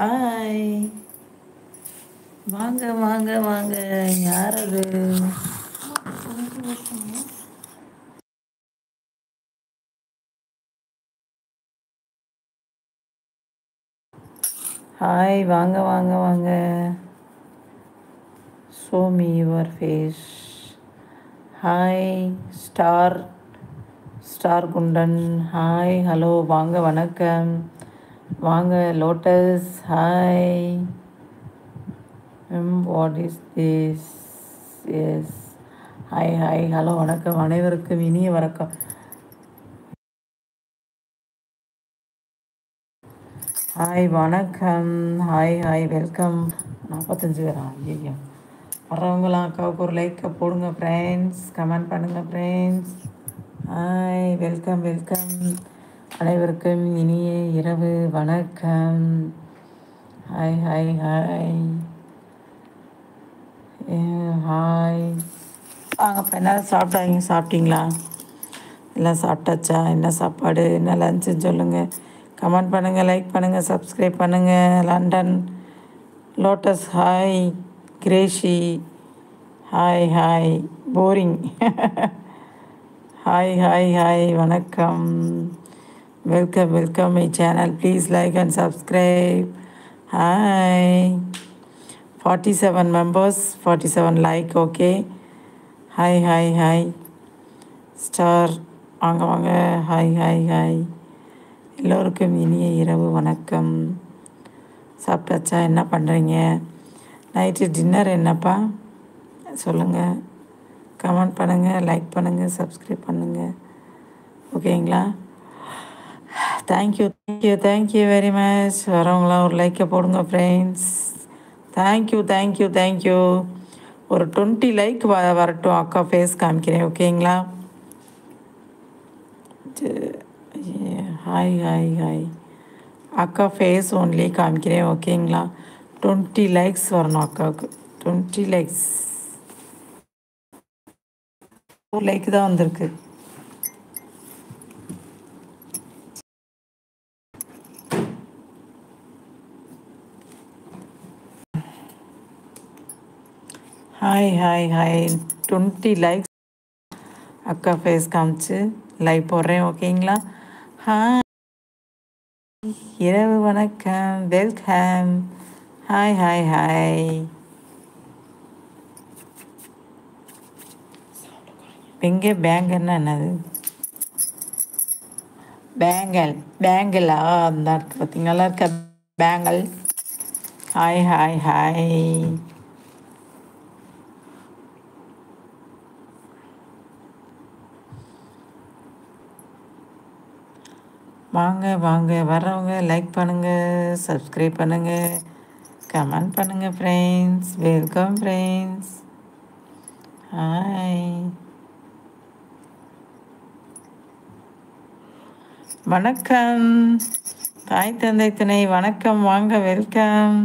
Hi, வாங்க வாங்க வாங்க. யார் அது? ஹாய், வாங்க வாங்க வாங்க. Show me your face. Hi star star Kundan. Hi, hello, வாங்க, வணக்கம், வாங்க Lotus. Hi. What is this? Yes. Hi hi, hello, வணக்கம், அனைவருக்கும் இனிய வணக்கம். ஹாய், வணக்கம். Hi hi, welcome. 45 பேரா? ஐயா, வர்றவங்களாம் அக்காவுக்கு ஒரு லைக்கை போடுங்க ஃப்ரெண்ட்ஸ், கமெண்ட் பண்ணுங்கள் ஃப்ரெண்ட்ஸ். Hi, welcome welcome. அனைவருக்கும் இனிய இரவு வணக்கம். Hi hi hi. ஹாய், வாங்கப்பா. என்ன சாப்பிட்டீங்களா? எல்லாம் சாப்பிட்டாச்சா? என்ன சாப்பாடு, என்ன லஞ்சுன்னு சொல்லுங்கள். கமெண்ட் பண்ணுங்கள், லைக் பண்ணுங்கள், சப்ஸ்கிரைப் பண்ணுங்கள். London Lotus. Hi Gracie. Hi hi. Boring. Hi hi hi, வணக்கம், welcome welcome my channel. Please like and subscribe. Hi. 47 members, 47 like. Okay. Hi hi hi. Star, வாங்க வாங்க. Hi hi hi. எல்லோருக்கும் இனிய இரவு வணக்கம். சாப்பிட்டாச்சா? என்ன பண்ணுறீங்க? நைட்டு டின்னர் என்னப்பா சொல்லுங்கள். கமெண்ட் பண்ணுங்கள், லைக் பண்ணுங்கள், சப்ஸ்கிரைப் பண்ணுங்கள். ஓகேங்களா? Thank you thank you thank you very much. வரவங்களாம் ஒரு லைக்கை போடுங்க ஃப்ரெண்ட்ஸ். Thank you thank you thank you. ஒரு 20 லைக் வரட்டும். அக்கா ஃபேஸ் காமிக்கிறேன். ஓகேங்களா? Hi hi hi. அக்கா ஃபேஸ் ஒன்லி காமிக்கிறேன். ஓகேங்களா? 20 லைக்ஸ் வரணும் அக்காவுக்கு. 20 லைக்ஸ். ஒரு லைக் தான் வந்திருக்கு. Hi hi hi. 20 லைக்ஸ். அக்கா ஃபேஸ் காமிச்சு லைக் போடுறேன். ஓகேங்களா? ஹாய், இரவு வணக்கம், வெல்கம். Hi hi hi. எங்கே பேங்கன்னா என்னது? பேங்கலா? அந்த இருக்கு பார்த்தீங்க, நல்லா இருக்க பேங்கல். Hi hi hi. வாங்க வாங்க, வர்றவங்க லைக் பண்ணுங்கள், சப்ஸ்கிரைப் பண்ணுங்கள், கமெண்ட் பண்ணுங்கள் ஃப்ரெண்ட்ஸ். Welcome friends. ஹாய், வணக்கம். தாய் தந்தை துணை வணக்கம், வாங்க, வெல்கம்.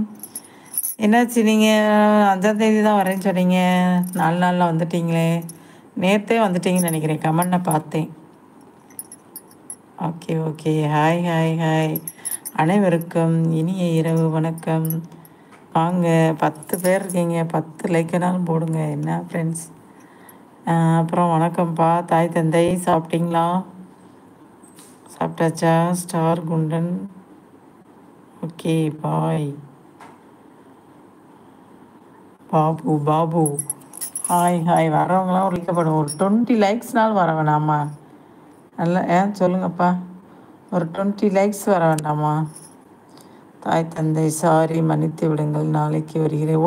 என்னாச்சு, நீங்கள் 5ஆம் தேதி தான் வரேன்னு சொன்னீங்க, 4 நாளில் வந்துட்டீங்களே. நேற்றே வந்துட்டீங்கன்னு நினைக்கிறேன், கமெண்ட்டை பார்த்தேன். Okay okay. Hi hi hi. அனைவருக்கும் இனிய இரவு வணக்கம். வாங்க, 10 பேர் இருக்கீங்க, 10 லைக்கனாலும் போடுங்க. என்ன ஃப்ரெண்ட்ஸ்? அப்புறம் வணக்கம்ப்பா. தாய் தந்தை சாப்பிட்டீங்களா? சாப்பிட்டாச்சா? Star Kundan. Okay, bye. Babu Babu. Hi hi. வரவங்களாம் ஒரு லைக்கப்படும். ஒரு 20 லைக்ஸ்னாலும் வர வேணாமா? நல்லா சொல்லுங்கப்பா. ஒரு 20 லைக்ஸ் வர வேண்டாமா? தாய் தந்தை சாரி, மன்னித்து விடுங்கள், நாளைக்கு வருகிறேன்.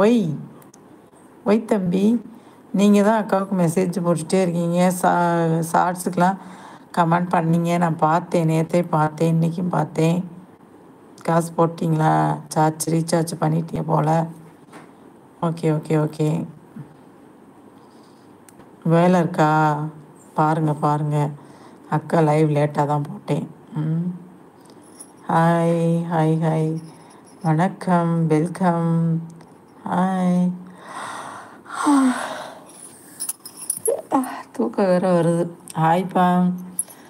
ஒய் தம்பி, நீங்கள் தான் அக்காவுக்கு மெசேஜ் போட்டுகிட்டே இருக்கீங்க. ஷார்ட்ஸுக்கெலாம் கமெண்ட் பண்ணீங்க, நான் பார்த்தேன், நேற்றே பார்த்தேன், இன்றைக்கும் பார்த்தேன். காசு போட்டிங்களா? ரீசார்ஜ் பண்ணிட்டீங்க போல். Okay okay okay. வேலை இருக்கா? பாருங்கள். அக்கா லைவ் லேட்டாக தான் போட்டேன். Hi hi hi. வணக்கம், வெல்கம். ஹாய். தூக்கம் வேறு வருது. ஹாய்ப்பா.